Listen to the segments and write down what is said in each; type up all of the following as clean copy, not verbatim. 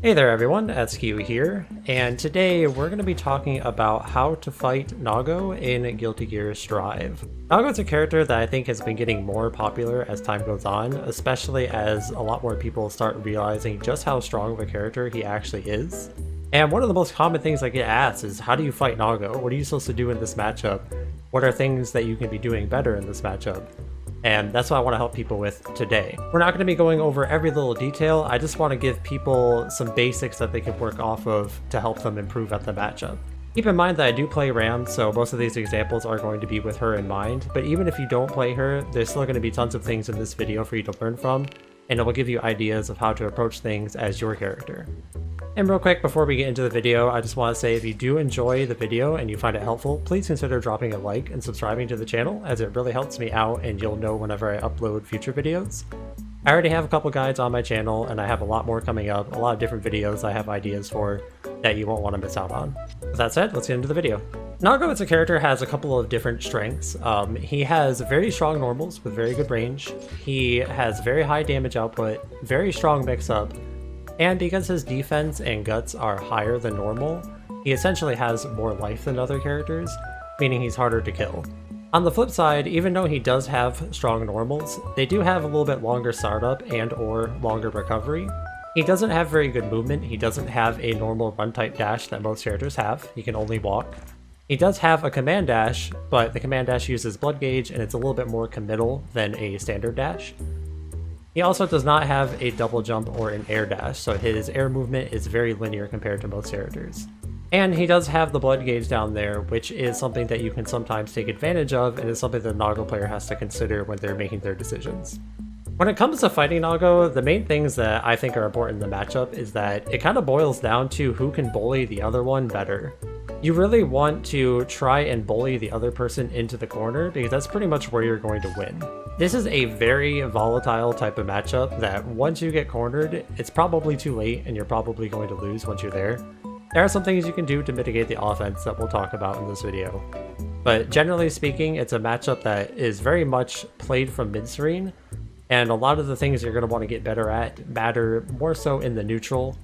Hey there everyone, Etskew here, and today we're going to be talking about how to fight Nago in Guilty Gear Strive. Nago is a character that I think has been getting more popular as time goes on, especially as a lot more people start realizing just how strong of a character he actually is. And one of the most common things I get asked is, how do you fight Nago? What are you supposed to do in this matchup? What are things that you can be doing better in this matchup? And that's what I want to help people with today. We're not going to be going over every little detail. I just want to give people some basics that they can work off of to help them improve at the matchup. Keep in mind that I do play Ram, so most of these examples are going to be with her in mind, but even if you don't play her, there's still going to be tons of things in this video for you to learn from, and it will give you ideas of how to approach things as your character. And real quick, before we get into the video, I just want to say if you do enjoy the video and you find it helpful, please consider dropping a like and subscribing to the channel, as it really helps me out and you'll know whenever I upload future videos. I already have a couple guides on my channel and I have a lot more coming up, a lot of different videos I have ideas for that you won't want to miss out on. With that said, let's get into the video. Nago as a character has a couple of different strengths. He has very strong normals with very good range. He has very high damage output, very strong mix-up, and because his defense and guts are higher than normal, he essentially has more life than other characters, meaning he's harder to kill. On the flip side, even though he does have strong normals, they do have a little bit longer startup and or longer recovery. He doesn't have very good movement, he doesn't have a normal run type dash that most characters have, he can only walk. He does have a command dash, but the command dash uses blood gauge and it's a little bit more committal than a standard dash. He also does not have a double jump or an air dash, so his air movement is very linear compared to most characters. And he does have the blood gauge down there, which is something that you can sometimes take advantage of, and is something the Nago player has to consider when they're making their decisions. When it comes to fighting Nago, the main things that I think are important in the matchup is that it kind of boils down to who can bully the other one better. You really want to try and bully the other person into the corner, because that's pretty much where you're going to win. This is a very volatile type of matchup that once you get cornered, it's probably too late and you're probably going to lose once you're there. There are some things you can do to mitigate the offense that we'll talk about in this video. But generally speaking, it's a matchup that is very much played from mid-screen, and a lot of the things you're going to want to get better at matter more so in the neutral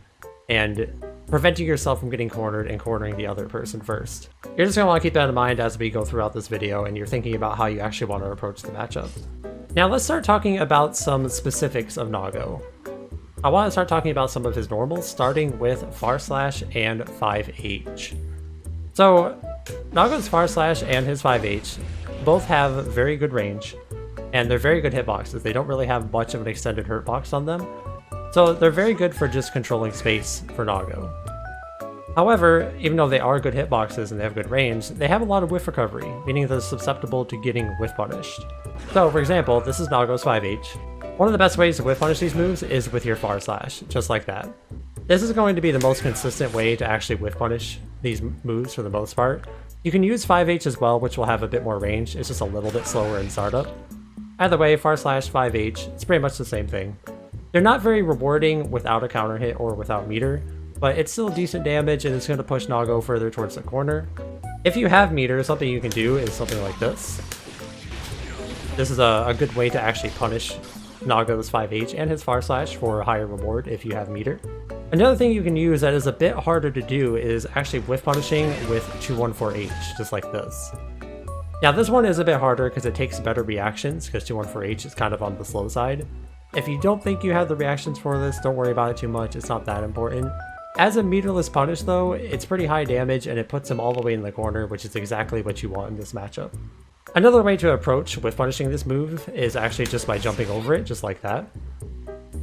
and preventing yourself from getting cornered and cornering the other person first. You're just going to want to keep that in mind as we go throughout this video and you're thinking about how you actually want to approach the matchup. Now let's start talking about some specifics of Nago. I want to start talking about some of his normals, starting with Far Slash and 5H. So Nago's Far Slash and his 5H both have very good range, and they're very good hitboxes. They don't really have much of an extended hurtbox on them, so they're very good for just controlling space for Nago. However, even though they are good hitboxes and they have good range, they have a lot of whiff recovery, meaning they're susceptible to getting whiff punished. So for example, this is Nago's 5H. One of the best ways to whiff punish these moves is with your Far Slash, just like that. This is going to be the most consistent way to actually whiff punish these moves for the most part. You can use 5H as well, which will have a bit more range, it's just a little bit slower in startup. Either way, Far Slash, 5H, it's pretty much the same thing. They're not very rewarding without a counter hit or without meter, but it's still decent damage and it's going to push Nago further towards the corner. If you have meter, something you can do is something like this. This is a good way to actually punish Nago's 5H and his Far Slash for a higher reward if you have meter. Another thing you can use that is a bit harder to do is actually whiff punishing with 214H, just like this. Now this one is a bit harder because it takes better reactions, because 214H is kind of on the slow side. If you don't think you have the reactions for this, don't worry about it too much, it's not that important. As a meterless punish though, it's pretty high damage and it puts him all the way in the corner, which is exactly what you want in this matchup. Another way to approach with punishing this move is actually just by jumping over it, just like that.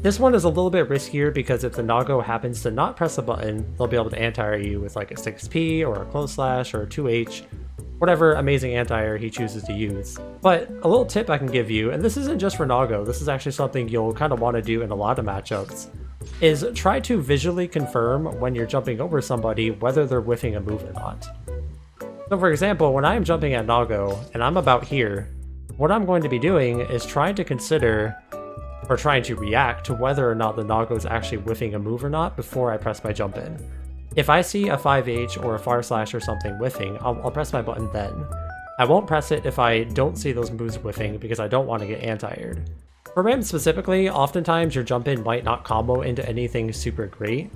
This one is a little bit riskier because if the Nago happens to not press a button, they'll be able to anti-air you with like a 6P or a close slash or a 2H, whatever amazing anti-air he chooses to use. But a little tip I can give you, and this isn't just for Nago, this is actually something you'll kind of want to do in a lot of matchups, is try to visually confirm when you're jumping over somebody whether they're whiffing a move or not. So for example, when I'm jumping at Nago and I'm about here, what I'm going to be doing is trying to consider or trying to react to whether or not the Nago is actually whiffing a move or not before I press my jump in. If I see a 5H or a Far Slash or something whiffing, I'll press my button then. I won't press it if I don't see those moves whiffing because I don't want to get anti-aired. For Ram specifically, oftentimes your jump in might not combo into anything super great,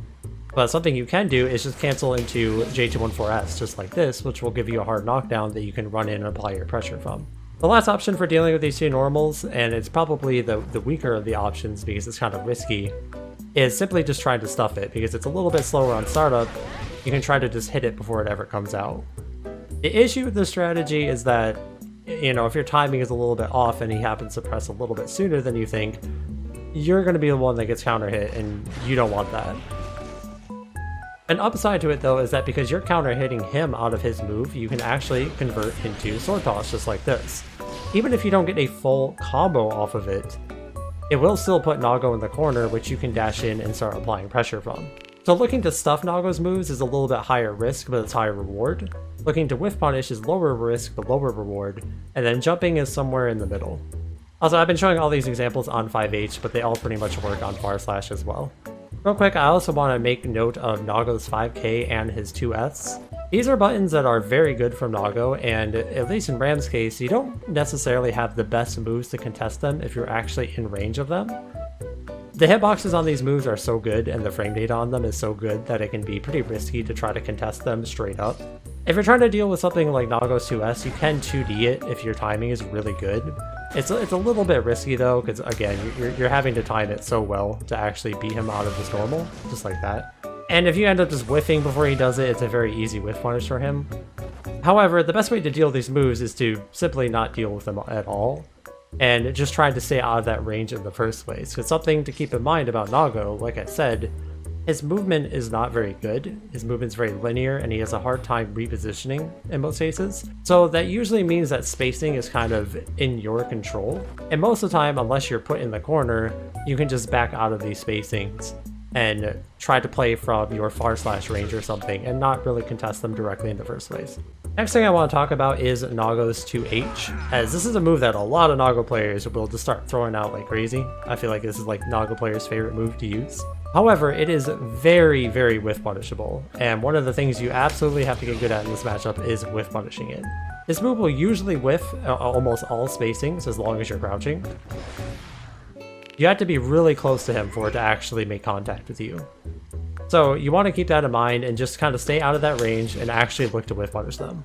But something you can do is just cancel into J214S just like this, which will give you a hard knockdown that you can run in and apply your pressure from. The last option for dealing with these two normals, and it's probably the weaker of the options because it's kind of risky, is simply just trying to stuff it. Because it's a little bit slower on startup, you can try to just hit it before it ever comes out. The issue with this strategy is that, you know, if your timing is a little bit off and he happens to press a little bit sooner than you think, you're going to be the one that gets counter hit, and you don't want that. An upside to it though is that because you're counter hitting him out of his move, you can actually convert into sword toss just like this. Even if you don't get a full combo off of it, it will still put Nago in the corner, which you can dash in and start applying pressure from. So looking to stuff Nago's moves is a little bit higher risk, but it's higher reward. Looking to whiff punish is lower risk, but lower reward. And then jumping is somewhere in the middle. Also, I've been showing all these examples on 5H, but they all pretty much work on // as well. Real quick, I also want to make note of Nago's 5K and his 2S. These are buttons that are very good from Nago, and at least in Ram's case, you don't necessarily have the best moves to contest them if you're actually in range of them. The hitboxes on these moves are so good, and the frame data on them is so good that it can be pretty risky to try to contest them straight up. If you're trying to deal with something like Nago's 2S, you can 2D it if your timing is really good. It's a little bit risky though, because again, you're having to time it so well to actually beat him out of his normal, just like that. And if you end up just whiffing before he does it, it's a very easy whiff punish for him. However, the best way to deal with these moves is to simply not deal with them at all, and just try to stay out of that range in the first place. Because something to keep in mind about Nago, like I said, his movement is not very good. His movement's very linear, and he has a hard time repositioning in most cases. So that usually means that spacing is kind of in your control. And most of the time, unless you're put in the corner, you can just back out of these spacings and try to play from your / range or something and not really contest them directly in the first place. Next thing I want to talk about is Nago's 2H, as this is a move that a lot of Nago players will just start throwing out like crazy. I feel like this is like Nago players' favorite move to use. However, it is very, very whiff punishable, and one of the things you absolutely have to get good at in this matchup is whiff punishing it. This move will usually whiff almost all spacings as long as you're crouching. You have to be really close to him for it to actually make contact with you. So you want to keep that in mind and just kind of stay out of that range and actually look to whiff punish them.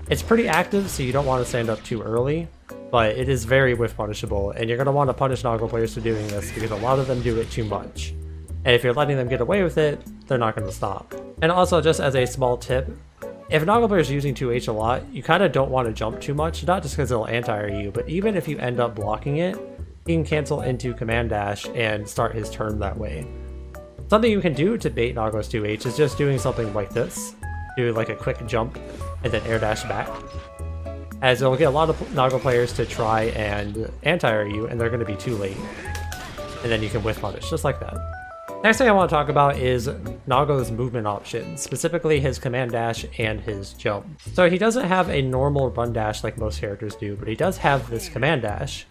It's pretty active, so you don't want to stand up too early, but it is very whiff punishable, and you're going to want to punish Nago players for doing this because a lot of them do it too much. And if you're letting them get away with it, they're not going to stop. And also, just as a small tip, if Nago player is using 2H a lot, you kind of don't want to jump too much, not just because it'll anti-air you, but even if you end up blocking it, he can cancel into command dash and start his turn that way. Something you can do to bait Nago's 2H is just doing something like this. Do like a quick jump and then air dash back. As it'll get a lot of Nago players to try and anti-air you, and they're going to be too late. And then you can whiff punish, just like that. Next thing I want to talk about is Nago's movement options, specifically his command dash and his jump. So he doesn't have a normal run dash like most characters do, but he does have this command dash.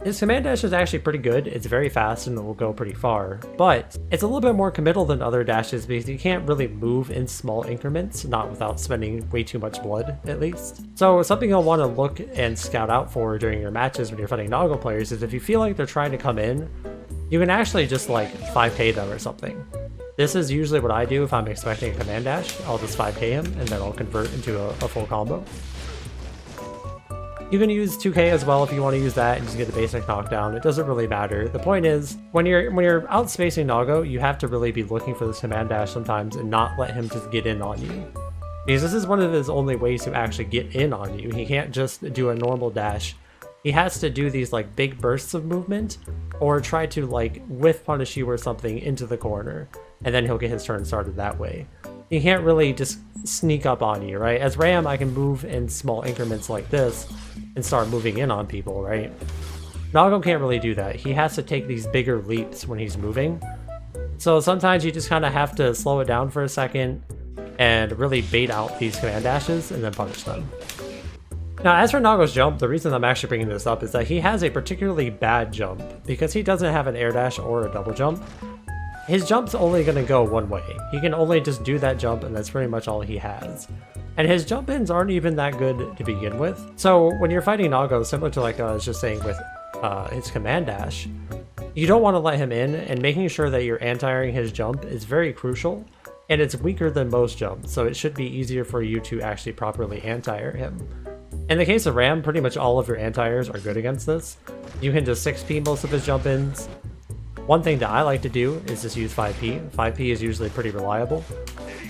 His command dash is actually pretty good. It's very fast and it will go pretty far, but it's a little bit more committal than other dashes because you can't really move in small increments, not without spending way too much blood, at least. So something you'll want to look and scout out for during your matches when you're fighting Nago players is if you feel like they're trying to come in, you can actually just like 5k them or something. This is usually what I do if I'm expecting a command dash. I'll just 5k him and then I'll convert into a full combo. You can use 2k as well if you want to use that and just get the basic knockdown. It doesn't really matter. The point is, when you're outspacing Nago, you have to really be looking for this command dash sometimes and not let him just get in on you. Because this is one of his only ways to actually get in on you. He can't just do a normal dash. He has to do these like big bursts of movement or try to like whiff punish you or something into the corner, and then he'll get his turn started that way. He can't really just sneak up on you, right? As Ram, I can move in small increments like this and start moving in on people, right? Nago can't really do that. He has to take these bigger leaps when he's moving. So sometimes you just kind of have to slow it down for a second and really bait out these command dashes and then punish them. Now, as for Nago's jump, the reason I'm actually bringing this up is that he has a particularly bad jump because he doesn't have an air dash or a double jump. His jump's only going to go one way. He can only just do that jump, and that's pretty much all he has. And his jump ins aren't even that good to begin with. So when you're fighting Nago, similar to like I was just saying with his command dash, You don't want to let him in, and making sure that you're anti-airing his jump is very crucial, and it's weaker than most jumps, so it should be easier for you to actually properly anti-air him. In the case of Ram, pretty much all of your anti-airs are good against this. You can just 6P most of his jump-ins. One thing that I like to do is just use 5P. 5P is usually pretty reliable.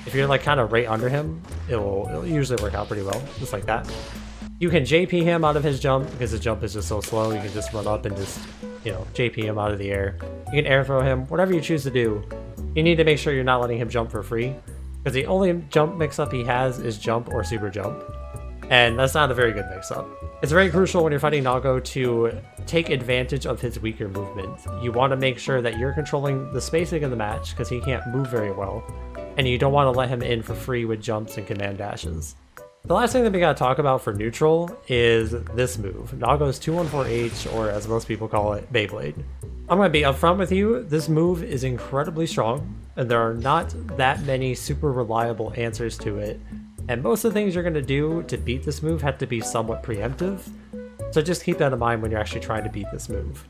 If you're like kind of right under him, it'll usually work out pretty well, just like that. You can JP him out of his jump because his jump is just so slow. You can just run up and just, you know, JP him out of the air. You can air throw him, whatever you choose to do. You need to make sure you're not letting him jump for free, because the only jump mix-up he has is jump or super jump, and that's not a very good mix-up. It's very crucial when you're fighting Nago to take advantage of his weaker movement. You want to make sure that you're controlling the spacing of the match, because he can't move very well, and you don't want to let him in for free with jumps and command dashes. The last thing that we gotta talk about for neutral is this move, Nago's 214H, or as most people call it, Beyblade. I'm gonna be upfront with you, this move is incredibly strong, and there are not that many super reliable answers to it, and most of the things you're gonna do to beat this move have to be somewhat preemptive, so just keep that in mind when you're actually trying to beat this move.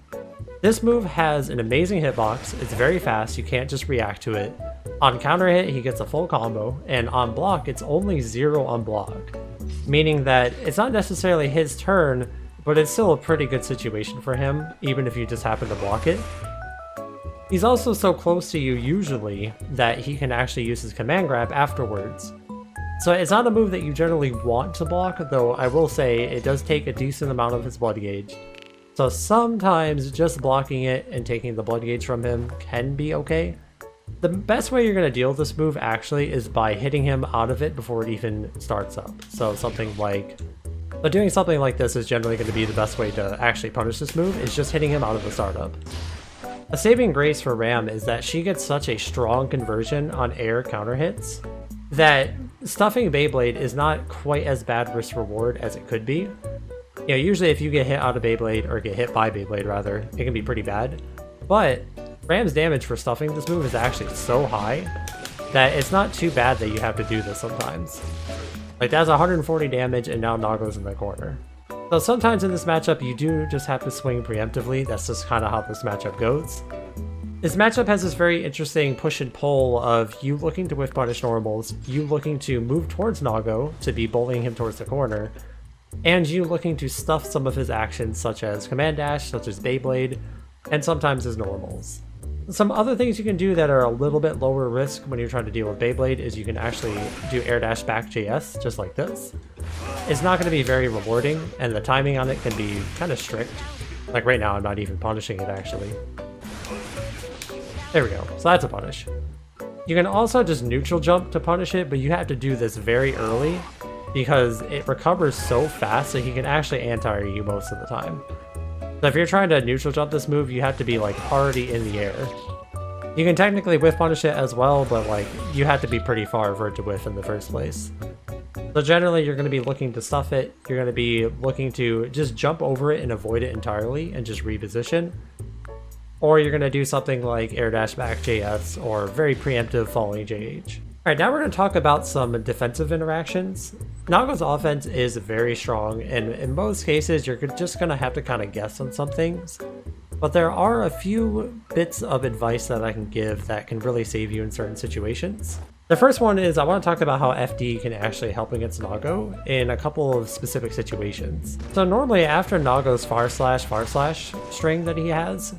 This move has an amazing hitbox, it's very fast, you can't just react to it. On counter hit, he gets a full combo, and on block, it's only 0 on block, meaning that it's not necessarily his turn, but it's still a pretty good situation for him, even if you just happen to block it. He's also so close to you usually that he can actually use his command grab afterwards. So it's not a move that you generally want to block, though I will say it does take a decent amount of his blood gauge. So sometimes just blocking it and taking the blood gauge from him can be okay. The best way you're going to deal with this move actually is by hitting him out of it before it even starts up. So doing something like this is generally going to be the best way to actually punish this move, is just hitting him out of the startup. A saving grace for Ram is that she gets such a strong conversion on air counter hits that stuffing Beyblade is not quite as bad risk reward as it could be. You know, usually if you get hit out of Beyblade, or get hit by Beyblade rather, it can be pretty bad. But Ram's damage for stuffing this move is actually so high that it's not too bad that you have to do this sometimes. Like, that's 140 damage, and now Nago's in the corner. So sometimes in this matchup you do just have to swing preemptively, that's just kind of how this matchup goes. This matchup has this very interesting push and pull of you looking to whiff punish normals, you looking to move towards Nago to be bullying him towards the corner, and you looking to stuff some of his actions such as command dash, such as Beyblade, and sometimes his normals. Some other things you can do that are a little bit lower risk when you're trying to deal with Beyblade is you can actually do air dash back JS, just like this. It's not going to be very rewarding, and the timing on it can be kind of strict. Like right now I'm not even punishing it actually. There we go, so that's a punish. You can also just neutral jump to punish it, but you have to do this very early because it recovers so fast that he can actually anti-air you most of the time. So if you're trying to neutral jump this move, you have to be like already in the air. You can technically whiff punish it as well, but like you have to be pretty far for it to whiff in the first place. So generally you're going to be looking to stuff it, you're going to be looking to just jump over it and avoid it entirely and just reposition. Or you're going to do something like air dash back JS or very preemptive falling JH. Alright, now we're going to talk about some defensive interactions. Nago's offense is very strong, and in most cases you're just going to have to kind of guess on some things. But there are a few bits of advice that I can give that can really save you in certain situations. The first one is I want to talk about how FD can actually help against Nago in a couple of specific situations. So normally after Nago's far slash string that he has,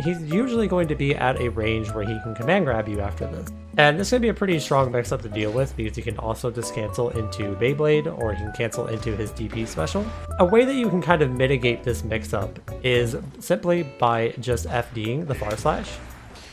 he's usually going to be at a range where he can command grab you after this. And this is going to be a pretty strong mix-up to deal with because he can also just cancel into Beyblade or he can cancel into his DP special. A way that you can kind of mitigate this mix-up is simply by just FDing the far slash,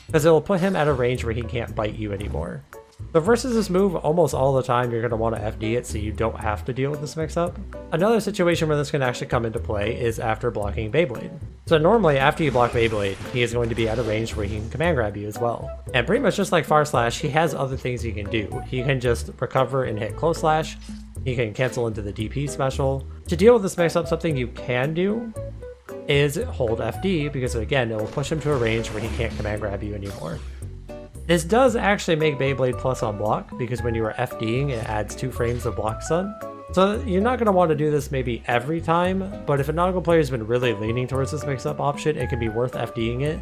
because it will put him at a range where he can't bite you anymore. So versus this move, almost all the time you're going to want to FD it so you don't have to deal with this mix-up. Another situation where this can actually come into play is after blocking Beyblade. So normally after you block Beyblade, he is going to be at a range where he can command grab you as well. And pretty much just like far slash, he has other things he can do. He can just recover and hit close slash, he can cancel into the DP special. To deal with this mix-up, something you can do is hold FD, because again, it will push him to a range where he can't command grab you anymore. This does actually make Beyblade plus on block, because when you are FDing, it adds 2 frames of block stun. So you're not going to want to do this maybe every time, but if a Nago player has been really leaning towards this mix-up option, it can be worth FDing it.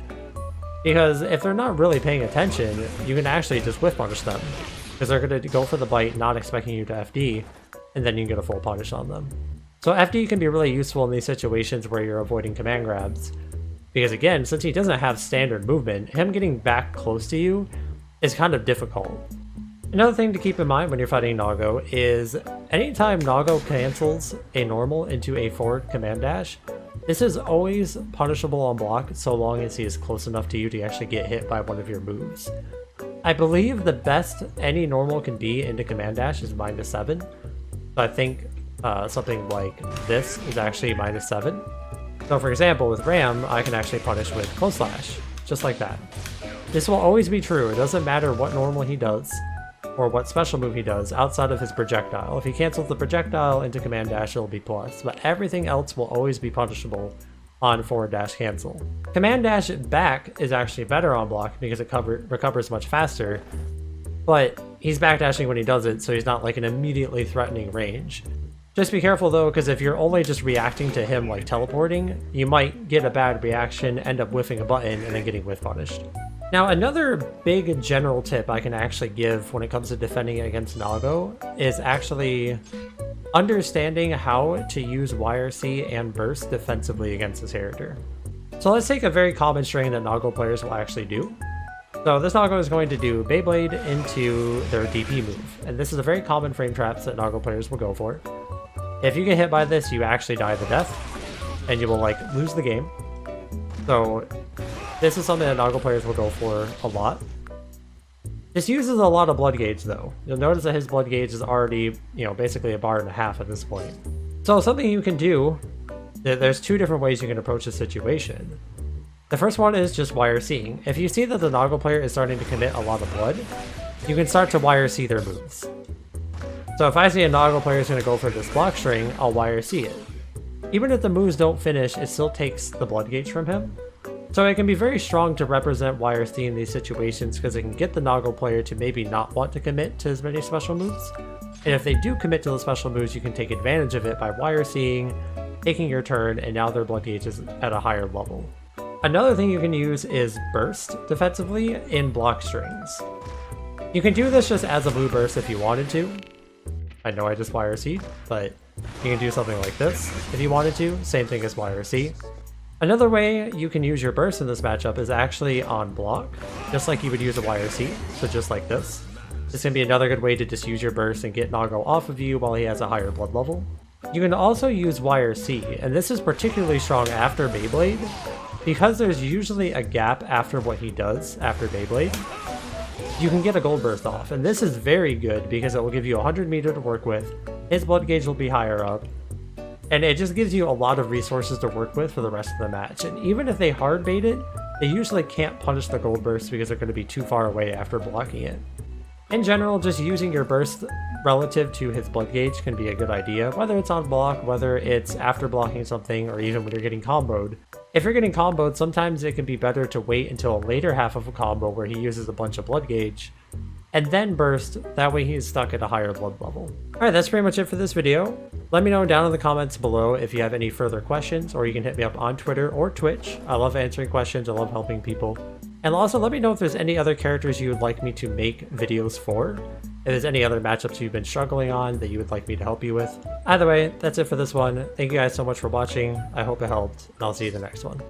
Because if they're not really paying attention, you can actually just whiff punish them. Because they're going to go for the bite not expecting you to FD, and then you can get a full punish on them. So FD can be really useful in these situations where you're avoiding command grabs. Because again, since he doesn't have standard movement, him getting back close to you is kind of difficult. Another thing to keep in mind when you're fighting Nago is anytime Nago cancels a normal into a forward command dash, this is always punishable on block so long as he is close enough to you to actually get hit by one of your moves. I believe the best any normal can be into command dash is -7. So I think something like this is actually -7. So for example, with Ram, I can actually punish with Close Slash, just like that. This will always be true. It doesn't matter what normal he does, or what special move he does outside of his projectile. If he cancels the projectile into command dash, it'll be plus, but everything else will always be punishable on forward dash cancel. Command dash back is actually better on block because it recovers much faster, but he's backdashing when he does it, so he's not like an immediately threatening range. Just be careful though, because if you're only just reacting to him like teleporting, you might get a bad reaction, end up whiffing a button, and then getting whiff punished. Now, another big general tip I can actually give when it comes to defending against Nago is actually understanding how to use YRC and Burst defensively against this character. So let's take a very common string that Nago players will actually do. So this Nago is going to do Beyblade into their DP move, and this is a very common frame traps that Nago players will go for. If you get hit by this, you actually die to death, and you will like lose the game. So this is something that Nago players will go for a lot. This uses a lot of blood gauge though. You'll notice that his blood gauge is already, basically a bar and a half at this point. So something you can do, there's two different ways you can approach this situation. The first one is just YRCing. If you see that the Nago player is starting to commit a lot of blood, you can start to YRC their moves. So if I see a Nago player is going to go for this block string, I'll YRC it. Even if the moves don't finish, it still takes the blood gauge from him. So it can be very strong to represent YRC in these situations because it can get the Nago player to maybe not want to commit to as many special moves. And if they do commit to the special moves, you can take advantage of it by YRCing, taking your turn, and now their blood gauge is at a higher level. Another thing you can use is Burst defensively in block strings. You can do this just as a blue burst if you wanted to. I know I just YRC'd, but you can do something like this if you wanted to, same thing as YRC. Another way you can use your burst in this matchup is actually on block, just like you would use a YRC, so just like this. This can be another good way to just use your burst and get Nago off of you while he has a higher blood level. You can also use YRC, and this is particularly strong after Beyblade, because there's usually a gap after what he does after Beyblade. You can get a gold burst off, and this is very good because it will give you 100 meter to work with, his blood gauge will be higher up, and it just gives you a lot of resources to work with for the rest of the match. And even if they hard bait it, they usually can't punish the gold burst because they're going to be too far away after blocking it. In general, just using your burst relative to his blood gauge can be a good idea, whether it's on block, whether it's after blocking something, or even when you're getting comboed. If you're getting comboed, sometimes it can be better to wait until a later half of a combo where he uses a bunch of blood gauge, and then burst, that way he's stuck at a higher blood level. Alright, that's pretty much it for this video. Let me know down in the comments below if you have any further questions, or you can hit me up on Twitter or Twitch. I love answering questions, I love helping people. And also let me know if there's any other characters you would like me to make videos for. If there's any other matchups you've been struggling on that you would like me to help you with. Either way, that's it for this one. Thank you guys so much for watching. I hope it helped, and I'll see you in the next one.